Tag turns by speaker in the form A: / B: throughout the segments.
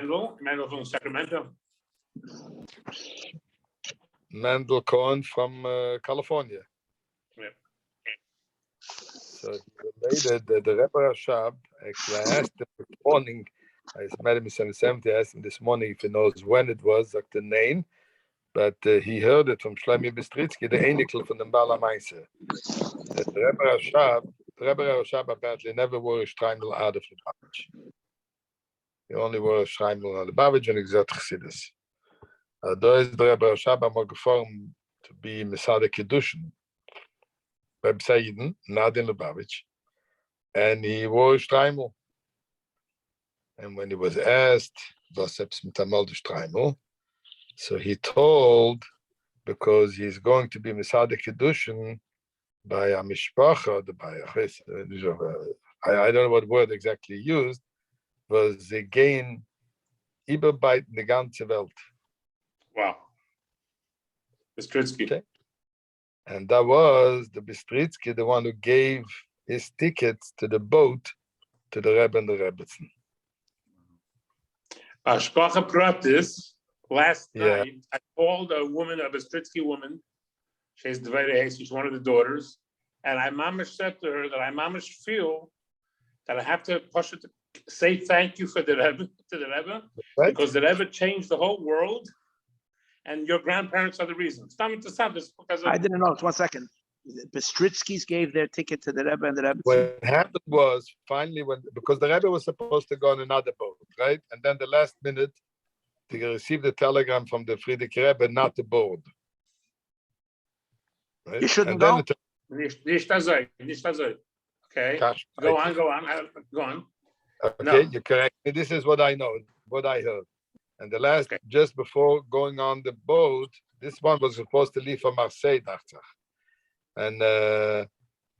A: Mendel from Sacramento.
B: Mendel Cohen from California.
A: Yeah.
B: So he related that the Rebbe Rashab, actually, I asked him this morning, I met him in 770, I asked him this morning if he knows when it was, like the name, but he heard it from Shlomi Bistritsky, the Einikel from the Bala Mainze. The Rebbe Rashab apparently never wore a Streimel out of the Lubavitch. He only wore a Streimel out of the Lubavitch and exert Chassidus. Da is the Rebbe Rashab einmal geformt to be Mesade Kiddushin, Reb Seiden, not in Lubavitch, and he wore a Streimel. And when he was asked, was mit einmal the Streimel, so he told, because he's going to be Mesade Kiddushin by a Mishpacha, I don't know what word exactly used, was they gain Überbeit in the ganze Welt.
A: Wow. Bistritsky.
B: Okay. And that was the Bistritsky, the one who gave his tickets to the boat to the Rebbe and the Rebbetzin.
A: Shpacha Pratis, last night, I called a woman, a Bistritsky woman. She's she's one of the daughters. And I mamish said to her that I mamish feel that I have to push it to say thank you for the Rebbe, to the Rebbe, right? Because the Rebbe changed the whole world. And your grandparents are the reason.
C: I didn't know. 1 second. The Bistritskys gave their ticket to the Rebbe and the Rebbe.
B: What happened was finally because the Rebbe was supposed to go on another boat, right? And then the last minute, they received a telegram from the Friedrich Rebbe not to board.
C: Right? You shouldn't go.
A: Okay. Go on.
B: Okay, no. You're correct. This is what I know, what I heard. And the last, just before going on the boat, this one was supposed to leave for Marseille, and they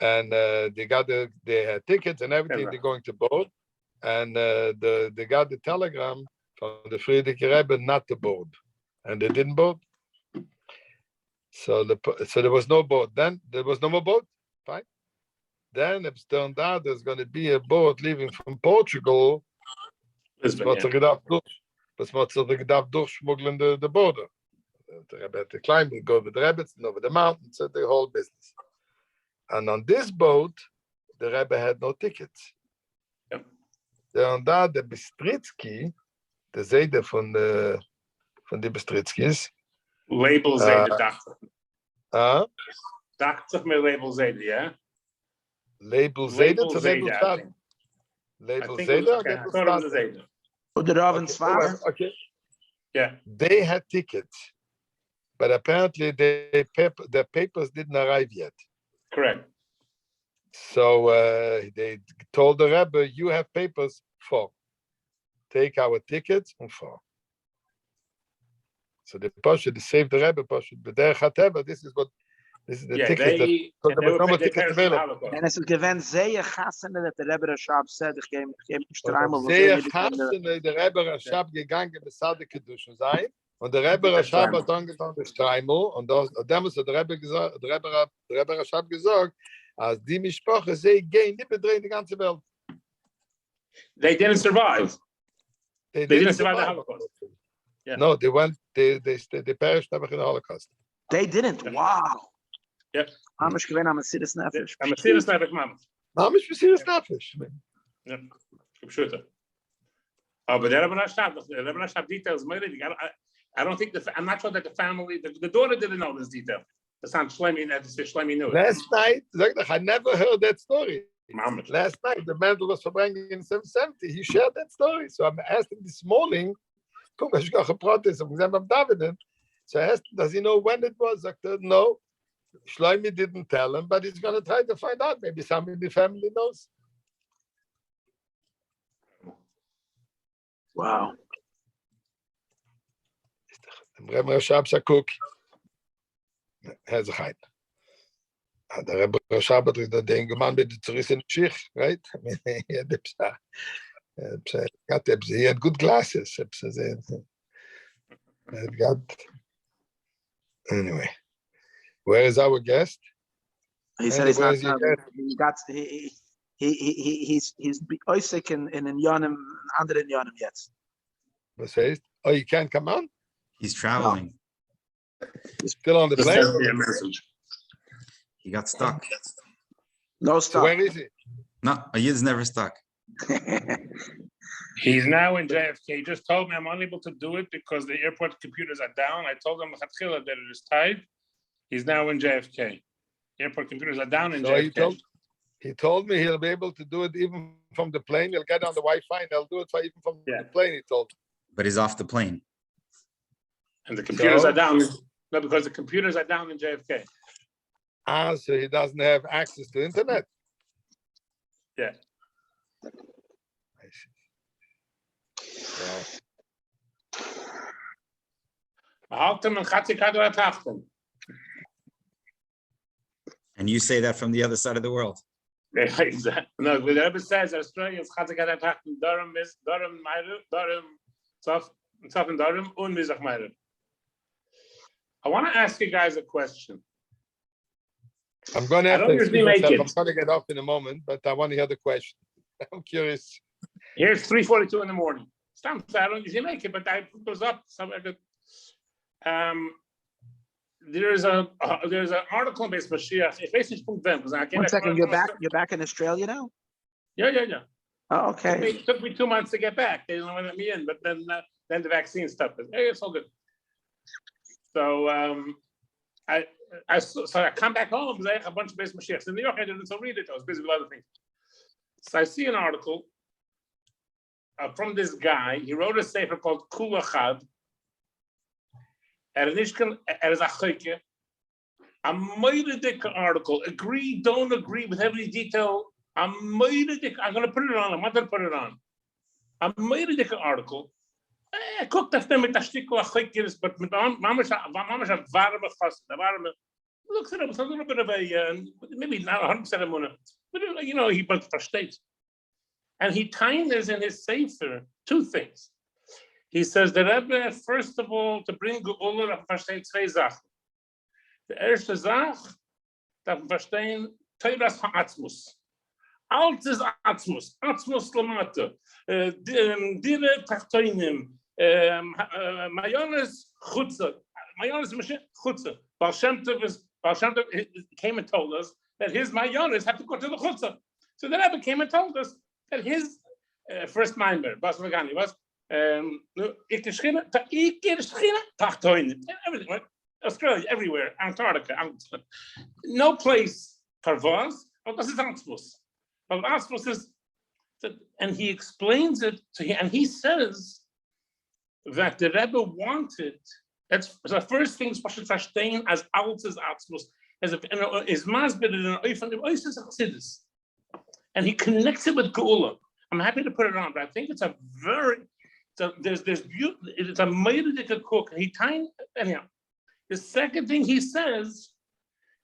B: had tickets and everything. They're going to board, and they got the telegram from the Friedrich Rebbe not to board, and they didn't board. So there was no boat. Then there was no more boat. Fine. Then it turned out there's going to be a boat leaving from Portugal. But durchschmuggeln the border. The Rebbe had to climb, go with the rabbits and over the mountains, so the whole business. And on this boat, the Rebbe had no tickets.
A: Yep.
B: Then the Bistritsky, the Zayde from the Bistritskys.
A: Label Zayde,
B: Dacht.
A: Dacht me label Zayde, yeah?
B: Label Zayde to label Zayde. Label Zayde.
C: Okay.
A: Yeah.
B: They had tickets, but apparently their papers didn't arrive yet.
A: Correct.
B: So they told the Rebbe, you have papers for. Take our tickets and for. So the Pasha, they saved the Rebbe Pasha, but this is the ticket.
A: There was no more tickets available.
C: And it's given Zeya Chassene that the Rebbe Rashab said, ich gebe Streimel.
B: Zeya Chassene, der Rebbe Rashab gegangen mit Sade Kedushin sein, und der Rebbe Rashab hat angetan der Streimel, und damals hat der Rebbe Rashab gesagt, als die Mishpache, sie gehen nicht bedrehen die ganze Welt.
A: They didn't survive.
B: They didn't survive the Holocaust. Yeah. No, they perished in the Holocaust.
C: They didn't. Wow.
A: Yep.
C: Mamish gewinnt am Mesiris Nefesh.
A: Am Mesiris Nefesh,
B: Mamish Mesiris Nefesh.
A: Yeah. Computer. Oh, but the Rebbe Rashab details. I don't think I'm not sure that the family, the daughter didn't know this detail. That's not Shlomi knew it.
B: Last night, I never heard that story. Last night, the Mendel was farbreng in 770. He shared that story. So I asked him this morning, so I asked him, does he know when it was? I said, no. Shlomi didn't tell him, but he's going to try to find out. Maybe somebody in the family knows.
C: Wow.
B: Rebbe Rashab Sakuk has a height. The Rebbe Rashab is the Engelman with the tourist in Moshiach, right? I mean, he had good glasses. Anyway. Where is our guest?
C: He said he's not. He's Isaac in Yonim, under in Yonim yet.
B: Was heißt? Oh, you can't come on?
D: He's traveling.
B: Still on the
A: This
B: plane?
A: has to be a message.
D: He got stuck.
C: No
B: So
C: stop.
B: where is he?
D: No, a Yid's never stuck.
A: He's now in JFK. He just told me I'm unable to do it because the airport computers are down. I told him that it is tied. He's now in JFK. Airport computers are down in
B: So
A: JFK.
B: he told me he'll be able to do it even from the plane. He'll get on the Wi-Fi and he'll do it even from the plane, he told me.
D: But he's off the plane.
A: And the computers are down. No, because the computers are down in JFK.
B: So he doesn't have access to internet.
A: Yeah.
B: I see. Wow.
D: And you say that from the other side of the world.
A: Exactly. No, the Rebbe says Australia is Chatzikad Atachten, Durham, Meire, Durham, Tzaf and Durham, und Mizach Meire. I want to ask you guys a question.
B: I'm going to have
A: I don't
B: to
A: usually make
B: myself.
A: it.
B: I'm going to get off in a moment, but I want to hear the question. I'm curious.
A: Here's 3:42 in the morning. I don't usually make it, but I put those up. There's an article based Moshiach.
C: One second, you're back in Australia now?
A: Yeah.
C: Oh, okay.
A: It took me 2 months to get back. They didn't want to let me in, but then the vaccine stuff. Hey, it's all good. So I come back home because I have a bunch of base Moshiachs in New York. I didn't so read it. I was busy with other things. So I see an article from this guy. He wrote a sefer called Kula Chad. Is a choike. A moedic article. Agree, don't agree with every detail. A moedic. I'm going to put it on. I'm not going to put it on. A moedic article. I cooked after with a sticko a choike, but with mama's a warme fast. The warme looks at it. It's a little bit of a maybe not 100% of money, but he but versteht. And he tines in his sefer two things. He says the Rebbe, first of all, to bring Geula, verstehen zwei Sachen. The erste Sache, that verstehen Teuras ha'atzmus. Alt is atzmus, atzmus lamata, dire tachtoinim, mayones chutza, mayones chutza. Baal Shem Tov came and told us that his mayones have to go to the chutza. So the Rebbe came and told us that his first mimer, Bas Vagani, was everything, right? Australia, everywhere, Antarctica, no place Parvaz, but this is Ansmus. But Ansmus is, and he explains it to him, and he says that the Rebbe wanted, that's the first thing Spashit Verstehen as alt as Ansmus, as is masbid in an oif and the oises Chassidus. And he connects it with Geula. I'm happy to put it on, but I think it's a very, there's beauty, it's a meidic cook. He time anyhow. The second thing he says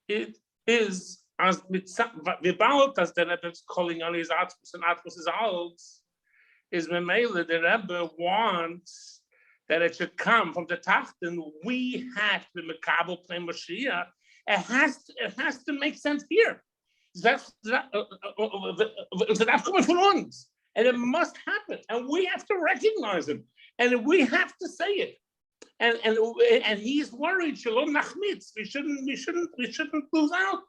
A: it is as about as the Rebbe's calling on his atmos and atmos is alt is Memela. The Rebbe wants that it should come from the Tachten. We have the Mekabel play Moshiach. It has to make sense here. That's coming from us. And it must happen, and we have to recognize it, and we have to say it. And he's worried. Shalom nachmitz. We shouldn't lose out.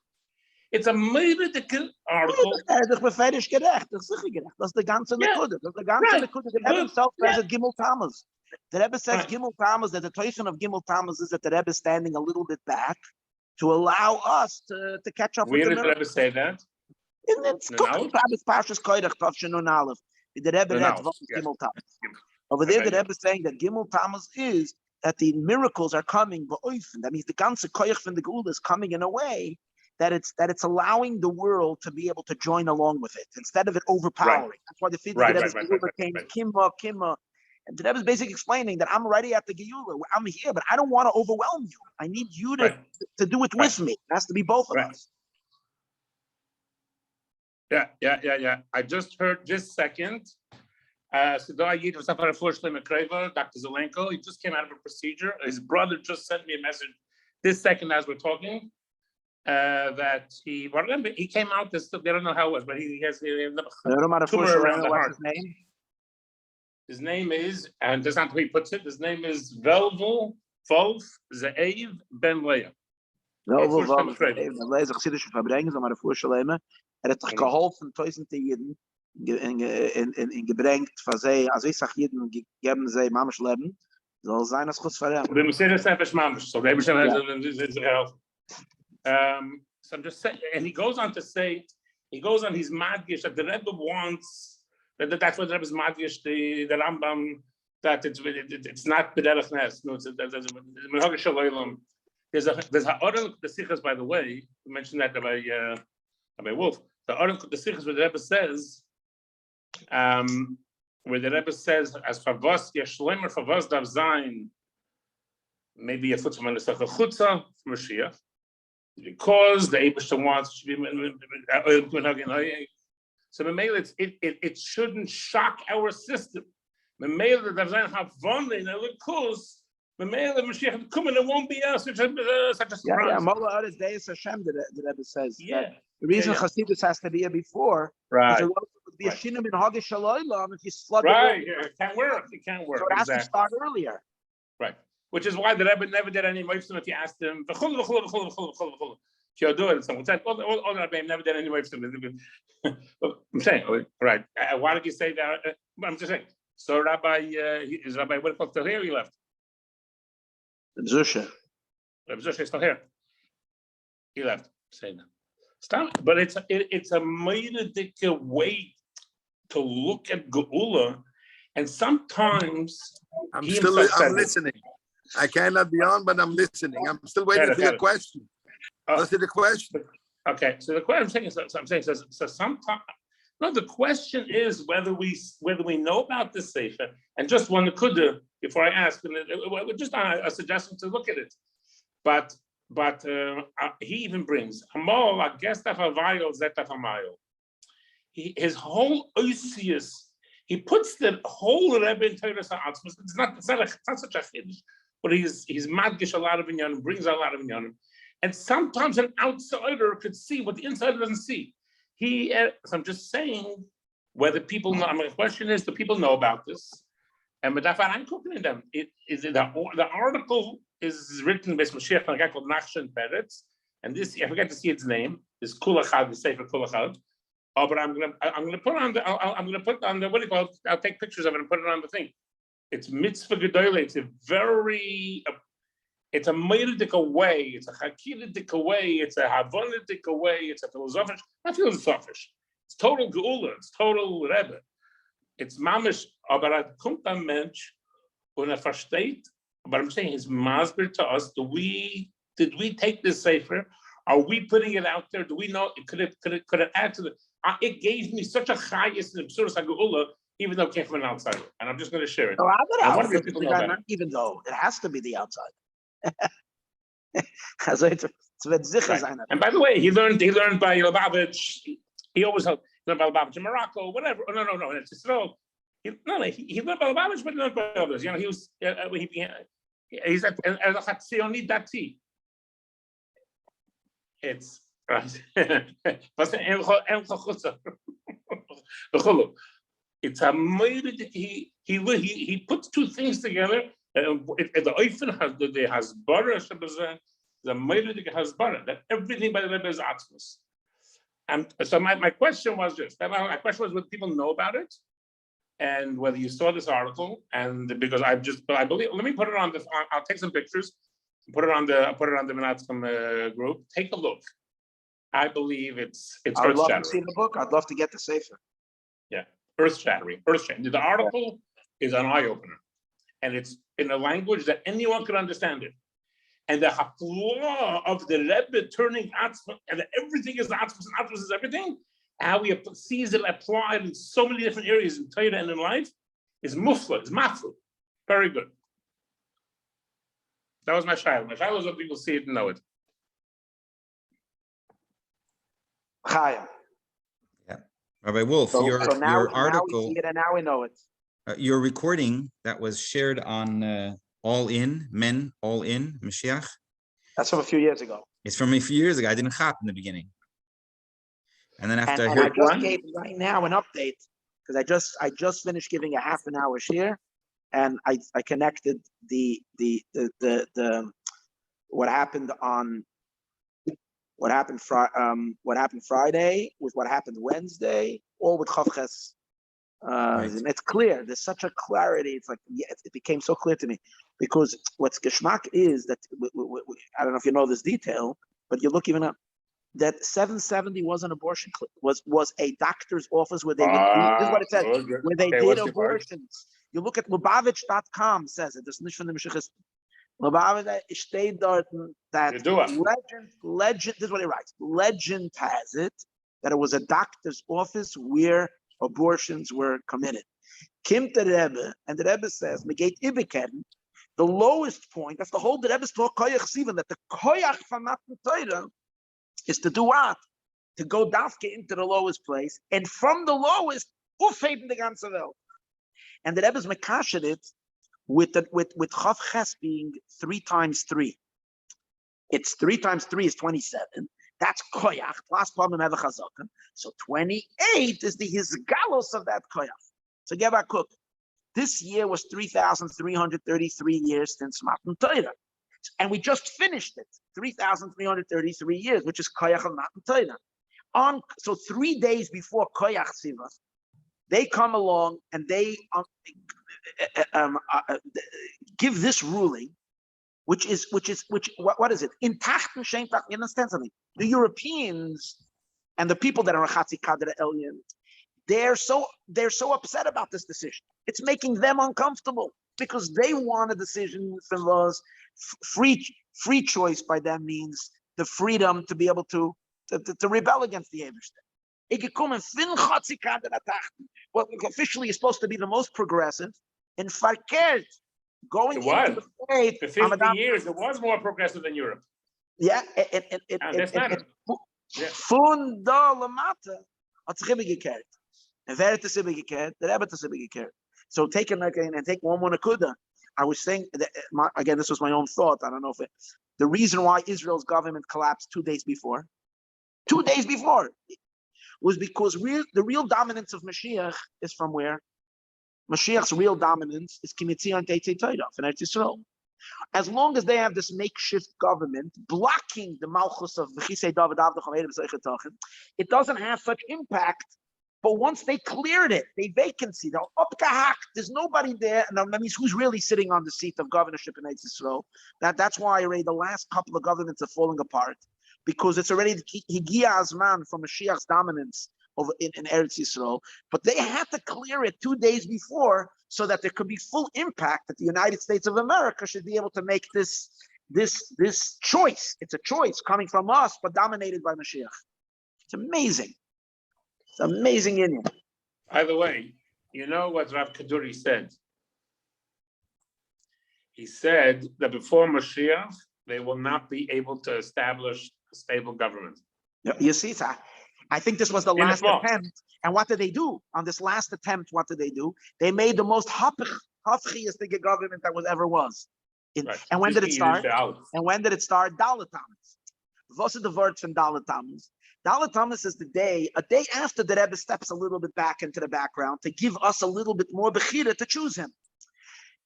A: It's a medical article.
C: That's the ganze Nekuda. That's the ganze Nekuda. The Rebbe himself says at Gimel Tammuz. The Rebbe says Gimel Tammuz, that the Toichen of Gimel Tammuz is that the Rebbe is standing a little bit back to allow us to catch up with the
A: Where did the Rebbe say that?
C: In the Tammuz Pashas Koidach Tavshin Aleph. The Rebbe read Gimel Tammuz. Over there, the Rebbe is saying that Gimel Tammuz is that the miracles are coming, that means the ganze koyach from the Geula is coming in a way that it's allowing the world to be able to join along with it instead of it overpowering. Right. That's why the Rebbe's came Kimma. And the Rebbe is basically explaining that I'm ready at the Geula. I'm here, but I don't want to overwhelm you. I need you to do it with me. It has to be both of us.
A: Yeah. I just heard this second. Dr. Zelenko, he just came out of a procedure. His brother just sent me a message this second as we're talking that he came out. They don't know how it was, but he has a tumor around the heart.
C: What's his name?
A: His name is, and that's not how he puts it, his name is Velvel Wolf Ze'ev Ben Leah.
C: Velvel Wolf Ze'ev Ben Leah, the Chassidische farbreng, so my refuah shalema. Hat geholfen, tausende Jeden in gebrengt, von sie, also ich sag Jeden, geben sie Mamisch Leben, soll sein als Chutz für ihn.
A: The Messias Nefesh Mamish, so they help. So I'm just saying, and he goes on to say, he's madgish that the Rebbe wants, that's what the Rebbe's madgish, the Rambam, that it's not b'derech nes. No, there's a Oren the Sichas, by the way, we mentioned that by Wolf. The Oren the Sichas where the Rebbe says, as favos yeshlemer favos dav zayin, maybe a foot from the chutza from Moshiach, because the Eibishter wants to be. So it shouldn't shock our system. Memele dav zayin have one in the cause. Memele Moshiach come and it won't be such a surprise.
C: Yeah, Mola Oris Deis Hashem, the Rebbe says.
A: Yeah.
C: The reason Chassidus has to be here before,
A: right?
C: There would be a shinam in Hagish Shalaylam if you slug
A: right. It can't work. It can't work.
C: So it has to start earlier.
A: Right. Which is why the Rebbe never did any moifsim if you asked him. She'll do it. Someone said, all the Rebbe never did any moifsim. I'm saying, right. Why did you say that? I'm just saying. So Rabbi Whitlock still here? He left.
C: Rabbi Zusha
A: is still here. He left. Say that. Stop. But it's a meidic way to look at Geula, and sometimes
B: I'm listening. I cannot be on, but I'm listening. I'm still waiting for your question. What's the question?
A: Okay, so the question I'm saying so sometimes. No, the question is whether we know about this sefer, and just one could do before I ask, just a suggestion to look at it, but he even brings Hamal, I guess that Havayel Zeta Hamayel. His whole Oisius, he puts the whole Rebbe in Torah Sa'atzmus. It's not such a chiddush, but he's madgish a lot of inyanim, brings a lot of inyanim, and sometimes an outsider could see what the insider doesn't see. So I'm just saying whether people know. I mean, the question is, do people know about this? And but I'm cooking them. The article is written by Moshiach and a guy called Nachshon Peretz, and this I forget to see its name. This Kulachad, the Sefer Kulachad. Oh, but I'm gonna put on the what do you call it? I'll take pictures of it and put it on the thing. It's mitzvah gedolah. It's a meidic way. It's a hakidic way. It's a havonidic way. It's a philosophic. Not philosophic. It's total geula. It's total Rebbe. It's mamish. Aber kommt ein Mensch und versteht. But I'm saying his masber to us. Did we take this sefer? Are we putting it out there? Do we know? Could it add to the? It gave me such a chayis and absurd geula, even though it came from an outsider. And I'm just going to share it.
C: No, not even though it has to be the outside. Right.
A: And by the way, he learned by Lubavitch. He always learned by Lubavitch in Morocco, whatever. No. It's just he learned by Lubavitch, but he learned by others. You know, he was he's at Chatzioni Dati. It's right. It's a he puts two things together. The Oifen has the Hasbara, the Meidic Hasbara, that everything by the Rebbe is Atzmus. And so my question was just, my question was whether people know about it, and whether you saw this article, and because I believe, let me put it on I'll take some pictures, put it on the Minatzchim group, take a look. I believe it's
C: I'd love to see the book. I'd love to get the sefer.
A: Yeah, earth-shattering. The article is an eye-opener. And it's in a language that anyone could understand it. And the haflaw of the Rebbe turning Atzma, and everything is Atzma, and Atzma is everything, how he sees it applied in so many different areas in Torah and in life, is mufla, it's maflu. Very good. That was my shayla. My shayla was what people see it and know it.
C: Chaya.
D: Yeah. Rabbi Wolf, your article.
C: Now we see it and now we know it.
D: Your recording that was shared on All In, Men, All In, Moshiach.
C: That's from a few years ago.
D: It's from a few years ago. I didn't chop in the beginning. And then after
C: I just gave right now an update, because I just finished giving a half an hour share, and I connected the what happened Friday with what happened Wednesday, all with Chof Ches. And it's clear. There's such a clarity. It's like it became so clear to me, because what's geschmack is that I don't know if you know this detail, but you look even up that 770 was an abortion was a doctor's office where they would do. This is what it says, where they did abortions. You look at Lubavitch.com says it. This is not from the Moshiach. Lubavitch steht dort that legend. This is what he writes. Legend has it that it was a doctor's office where abortions were committed. Kim the Rebbe, and the Rebbe says, Megate Ibeken, the lowest point, that's the whole the Rebbe's talk, Koyach Sivan, that the Koyach from Matan Torah is to do what? To go dafke into the lowest place, and from the lowest, aufheben the ganze Welt. And the Rebbe's mekashed it with Chof Ches being 3 times 3. It's 3 times 3 is 27. That's koyach plus problem have a chazakan. So 28 is the hisgalos of that koyach. So Geba Cook, this year was 3,333 years since Matan Torah, and we just finished it. 3,333 years, which is koyach of Matan Torah. So 3 days before koyach Sivan, they come along and they give this ruling. Which what is it? In Tachten Sheintach, you understand something? The Europeans and the people that are Chatzi Kadra Elyon, they're so upset about this decision. It's making them uncomfortable because they want a decision from us. Free choice by them means the freedom to be able to rebel against the Eberstein. What officially is supposed to be the most progressive in Farkert. Going into the faith
A: for 50 years, it was more progressive than Europe.
C: Yeah,
A: that's matter.
C: Funda lamata hat sich gekehrt. And wer hat sich gekehrt? Der Rebbe hat sich gekehrt. So take one more nakuda. I was saying that, again, this was my own thought. I don't know if the reason why Israel's government collapsed 2 days before, was because the real dominance of Moshiach is from where? Moshiach's real dominance is Kimitzi and Teitzei Torah in Eretz Yisrael. As long as they have this makeshift government blocking the malchus of V'chisei David it doesn't have such impact. But once they cleared it, they vacancy, they're upgehakt, there's nobody there, and that means who's really sitting on the seat of governorship in Eretz Yisrael. That's why already the last couple of governments are falling apart, because it's already Higia Azman from Mashiach's dominance over in Eretz Yisrael, but they had to clear it 2 days before so that there could be full impact that the United States of America should be able to make this choice. It's a choice coming from us, but dominated by Moshiach. It's amazing. It's amazing Indian.
A: By the way, you know what Rav Kaduri said? He said that before Moshiach, they will not be able to establish a stable government.
C: You see, sir? I think this was the last attempt. And what did they do? On this last attempt, what did they do? They made the most hafchiistic government that ever was.
A: Right.
C: And when did it start? Dalet Tammuz. What's the word from Dalet Tammuz? Dalet Tammuz is a day after the Rebbe steps a little bit back into the background to give us a little bit more bechira to choose him.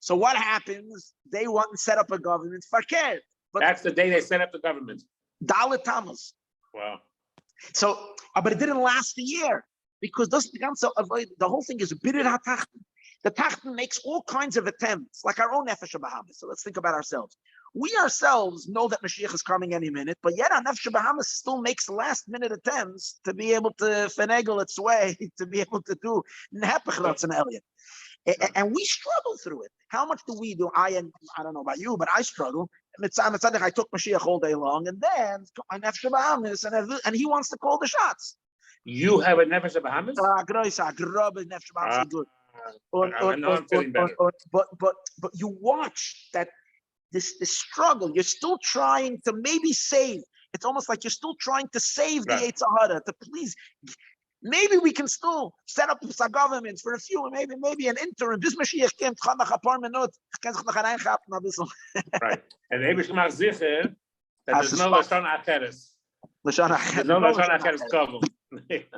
C: So what happens? They want to set up a government. Farkert.
A: That's the day they set up the government.
C: Dalet Tammuz.
A: Wow.
C: So, but it didn't last a year because the whole thing is bitter hatachten. The tachten makes all kinds of attempts, like our own nefesh Bahamas. So let's think about ourselves. We ourselves know that Mashiach is coming any minute, but yet our nefesh Bahamas still makes last-minute attempts to be able to finagle its way, to be able to do nepech and Elliot. And we struggle through it. How much do we do? I don't know about you, but I struggle. I took Mashiach all day long, and then I nefesh Bahamas, and he wants to call the shots.
A: You have a nefesh Bahamas?
C: But you watch that this struggle. You're still trying to maybe save. It's almost like you're still trying to save the Yetzer Hara, to please. Maybe we can still set up some governments for a few, maybe an interim. This Mashiach came
A: right. And Ebesh macht sicher that there's no Lashon Acheres. There's no Lashon Acheres cover.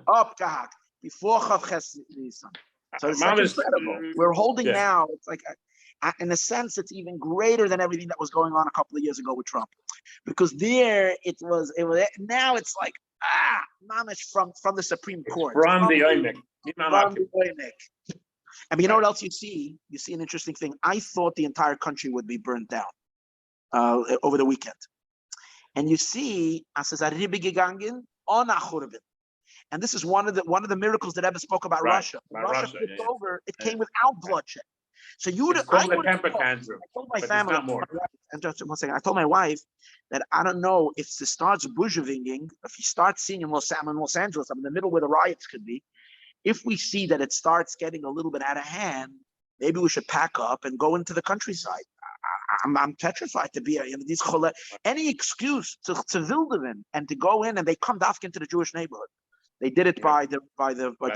C: Abgehakt. Before Chof Ches Nisan. So it's like incredible. We're holding now. It's like, in a sense, it's even greater than everything that was going on a couple of years ago with Trump, because there it was. Now it's like mamish from the Supreme Court,
A: from the Oymek.
C: And you know what else you see? You see an interesting thing. I thought the entire country would be burnt down over the weekend, and you see, and this is one of the miracles that Rebbe spoke about Russia. Russia flipped over. It came without bloodshed. So you would. I told my family. And just one second, I told my wife that I don't know if it starts bourgeoising, if you start seeing in Los Angeles, I'm in the middle where the riots could be. If we see that it starts getting a little bit out of hand, maybe we should pack up and go into the countryside. I'm petrified to be these any excuse to Wilderman and to go in, and they come dafk into the Jewish neighborhood. They did it by the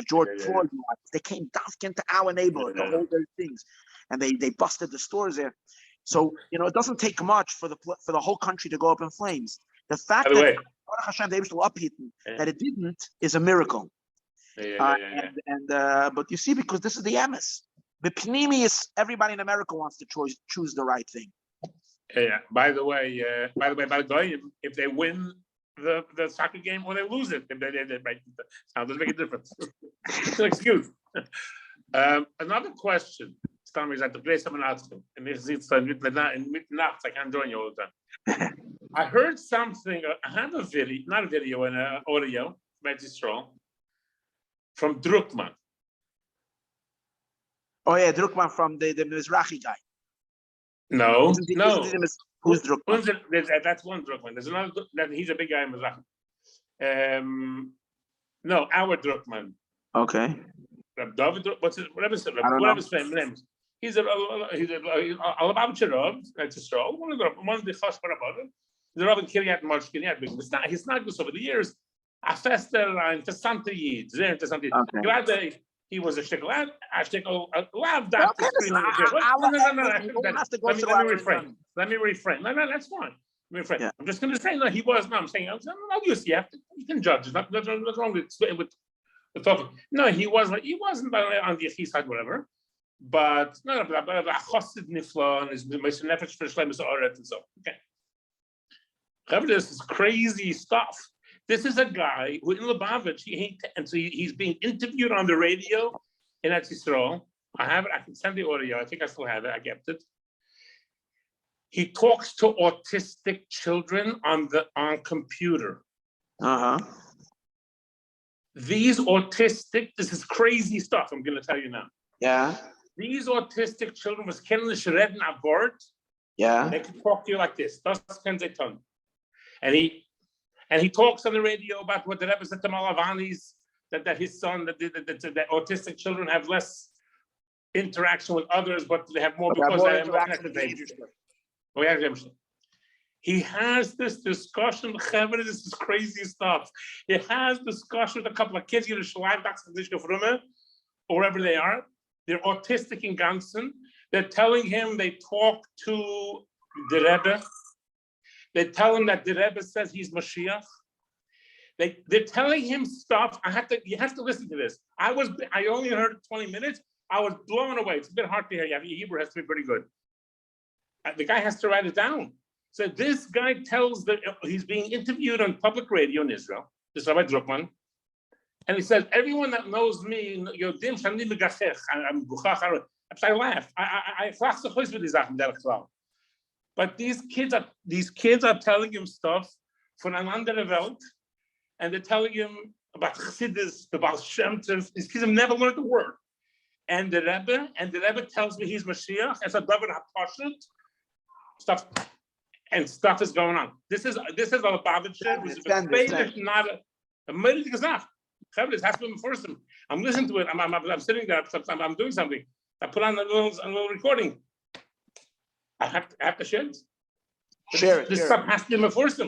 C: George Floyd. They came dafk into our neighborhood to hold their things, and they busted the stores there. So it doesn't take much for the whole country to go up in flames. The fact that that it didn't is a miracle. But you see, because this is the emes. The Pnimi is everybody in America wants to choose the right thing.
A: Yeah. By the way, if they win the soccer game or they lose it, doesn't make a difference. It's an excuse. Another question. I can't join you all the time. I heard something. I have a video, not a video, an audio, from Druckmann.
C: Oh yeah, Druckmann from the Mizrahi guy.
A: No.
C: Who's Druckmann?
A: That's one Druckmann. There's another. He's a big guy in Mizrahi. No, our Druckmann.
C: Okay.
A: David, whatever his family name is. He's a Alabama Rav. That's a straw. One of the Chof about it. The Rav in Kiryat Moshkin. He's not good over the years. A fester interessante Yid, sehr interessante Yid. Gerade he was a shtickle lav that. Let me refrain. No, that's fine. Yeah. I'm just going to say, no, he was. No, I'm saying, obviously, you can judge. There's nothing wrong with talking. No, he wasn't on the Yechid side, whatever. But no, Chosid Nifla and his nefesh for Shlemus Oret and so. Okay. This is crazy stuff. This is a guy who in Lubavitch, he's being interviewed on the radio in Eretz Yisrael. I have it. I can send the audio. I think I still have it. I kept it. He talks to autistic children on computer. These autistic, this is crazy stuff. I'm going to tell you now.
C: Yeah.
A: These autistic children was kennish redden abort.
C: Yeah.
A: They can talk to you like this. Das können sie tun. And he talks on the radio about what the Rebbe said to Malavanis, that his son, that autistic children have less interaction with others, but they have more because they have more interaction. He has this discussion, this is crazy stuff. He has discussion with a couple of kids, or wherever they are. They're autistic in Gansen. They're telling him, they talk to the Rebbe. They tell him that the Rebbe says he's Moshiach. They're telling him stuff. You have to listen to this. I only heard 20 minutes. I was blown away. It's a bit hard to hear. Your Hebrew has to be pretty good. The guy has to write it down. So this guy tells that he's being interviewed on public radio in Israel, this Rabbi Druckmann, and he says, everyone that knows me, I laugh. But these kids are telling him stuff from an andere Welt, and they're telling him about Chassidus, the Baal Shem Tov. These kids have never learned the word. And the Rebbe tells me he's Moshiach, as a David HaPashut, stuff is going on. This is a Lubavitcher, which is not a murder gesagt. It has to be first. I'm listening to it. I'm sitting there. I'm doing something. I put on a little recording. I have to share it.
C: Share it.
A: This stuff has to be first.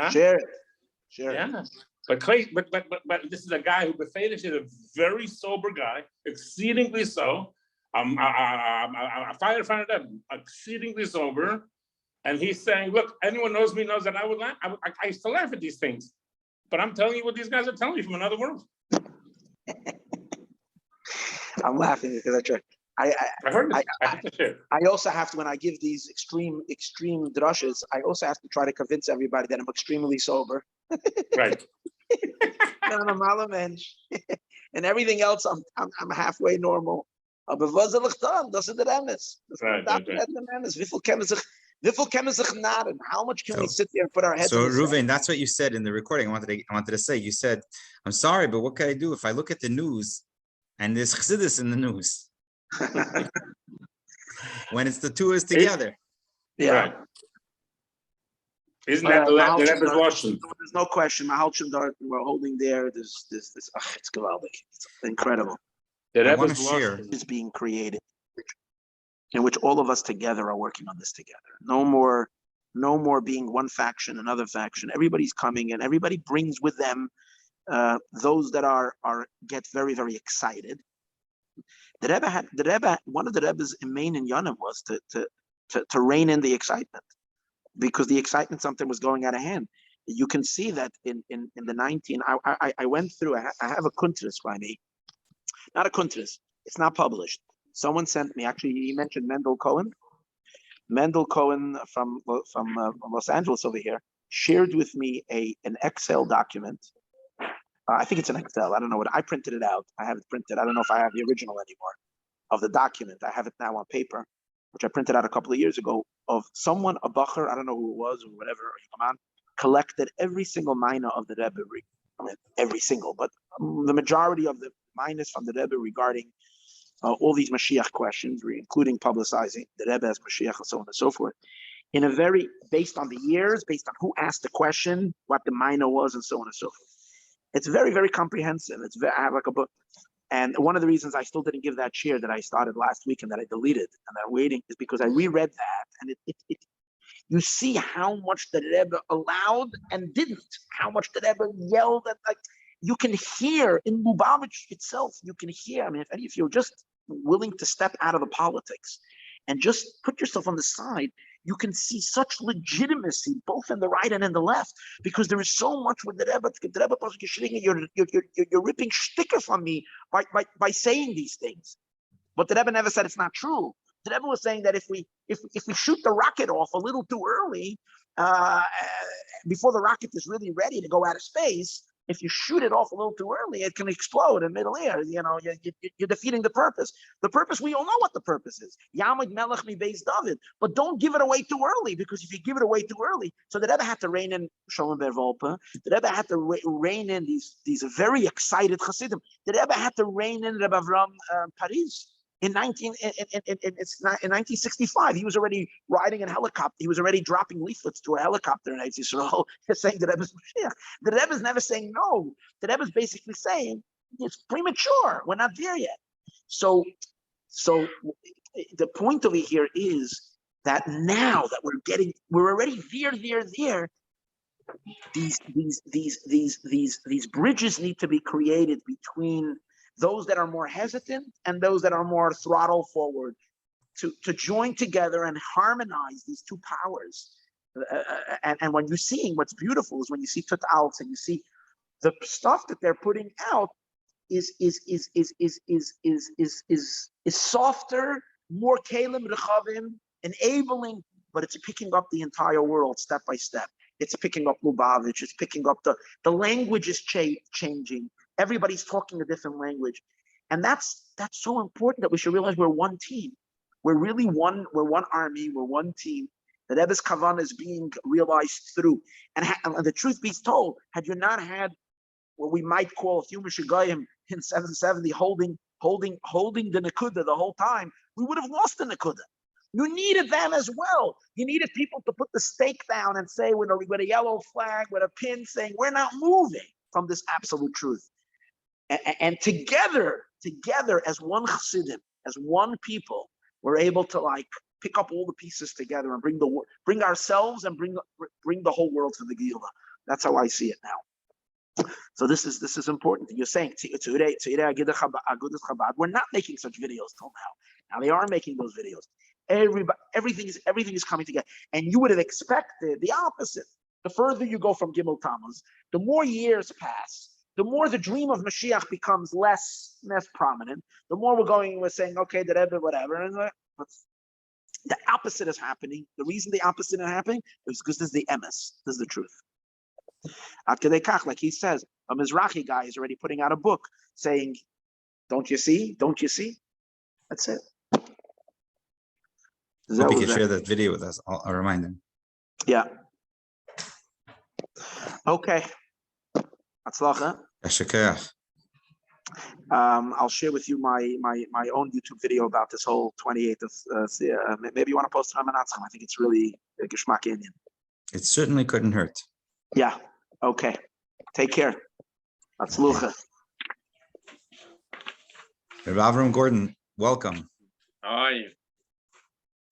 C: Share it.
A: Yeah. But this is a guy who Befedish is a very sober guy, exceedingly so. I fired them, exceedingly sober. And he's saying, look, anyone knows me knows that I would laugh. I used to laugh at these things. But I'm telling you what these guys are telling me from another world.
C: I'm laughing because
A: I heard it. I have to share.
C: I also have to, when I give these extreme drushes, I also have to try to convince everybody that I'm extremely sober.
A: Right.
C: And everything else, I'm halfway normal. Aber was soll ich tun? Das ist der Emes.
A: Right.
C: How much can we sit there and put our heads
D: So
C: in the
D: Ruven, that's what you said in the recording. I wanted to say, you said, I'm sorry, but what can I do if I look at the news and there's chassidus in the news? When it's the two is together.
C: Yeah.
A: Right. Isn't that the Rebbe's Lashon?
C: There's no question. Mahalchim Dart, we're holding there. There's this. It's gewaldig. It's incredible.
A: The
D: I want
A: Rebbe's
D: to share.
A: Lashon
C: Is being created, in which all of us together are working on this together. No more being one faction, another faction. Everybody's coming, and everybody brings with them those that are get very, very excited. The Rebbe, one of the Rebbe's main in Yonim was to rein in the excitement, because the excitement something was going out of hand. You can see that in the 19. I went through. I have a kuntris by me, not a kuntris. It's not published. Someone sent me. Actually, he mentioned Mendel Cohen. Mendel Cohen from Los Angeles over here shared with me an Excel document. I think it's an Excel. I don't know what. I printed it out. I have it printed. I don't know if I have the original anymore of the document. I have it now on paper, which I printed out a couple of years ago, of someone, a bacher, I don't know who it was or whatever, collected every single minor of the Rebbe. I mean, every single, but the majority of the minors from the Rebbe regarding all these Moshiach questions, including publicizing the Rebbe as Moshiach and so on and so forth, in a very, based on the years, based on who asked the question, what the minor was, and so on and so forth. It's very, very comprehensive. I have like a book. And one of the reasons I still didn't give that share that I started last week and that I deleted and I'm waiting is because I reread that, and you see how much the Rebbe allowed and didn't, how much the Rebbe yelled at, like, you can hear in Lubavitch itself, you can hear, I mean, if you're just willing to step out of the politics and just put yourself on the side, you can see such legitimacy both in the right and in the left, because there is so much with the Rebbe. You're ripping shticker from me by saying these things. But the Rebbe never said it's not true. The Rebbe was saying that if we shoot the rocket off a little too early, before the rocket is really ready to go out of space, if you shoot it off a little too early, it can explode in middle air. You know, you're defeating the purpose. The purpose, we all know what the purpose is. Yamid Melech mi Beis David. But don't give it away too early, because if you give it away too early, so the Rebbe had to rein in Sholem Bervolpe. The Rebbe had to rein in these very excited Hasidim. The Rebbe had to rein in Rebbe Avram Paris. In 1965, he was already riding in a helicopter. He was already dropping leaflets to a helicopter in Eretz Yisrael, saying the Rebbe's Moshiach. The Rebbe's never saying no. The Rebbe's basically saying it's premature. We're not there yet. So the point over here is that now that we're already there. These bridges need to be created between those that are more hesitant and those that are more throttle forward, to join together and harmonize these two powers. And when you're seeing, what's beautiful is when you see Tut Alts and you see the stuff that they're putting out is softer, more kalim rechavim, enabling, but it's picking up the entire world step by step. It's picking up Lubavitch. It's picking up the language is changing. Everybody's talking a different language. And that's so important that we should realize we're one team. We're really one. We're one army. We're one team. The Rebbe's Kavanah is being realized through. And the truth be told, had you not had what we might call a few Meshugayim in 770 holding the Nakuda the whole time, we would have lost the Nakuda. You needed them as well. You needed people to put the stake down and say with a yellow flag, with a pin saying, we're not moving from this absolute truth. And together as one Chassidim, as one people, we're able to pick up all the pieces together and bring ourselves and bring the whole world to the Geulah. That's how I see it now. So this is important. You're saying we're not making such videos till now. Now they are making those videos. Everything is coming together, and you would have expected the opposite. The further you go from Gimel Tammuz, the more years pass, the more the dream of Mashiach becomes less prominent, the more we're saying, okay, the Rebbe, whatever. And the opposite is happening. The reason the opposite is happening is because this is the emes, this is the truth. Like he says, a Mizrahi guy is already putting out a book saying, don't you see? Don't you see? That's it.
D: Hope you can share that video with us. I'll remind him.
C: Yeah. Okay. Atzlacha. I'll share with you my own YouTube video about this whole 28th of maybe you want to post it on Minatzchim. I think it's really a Geschmack Indian.
D: It certainly couldn't hurt.
C: Yeah. Okay. Take care. Atzlucha.
D: Rabbi Avram Gordon, welcome.
A: Hi.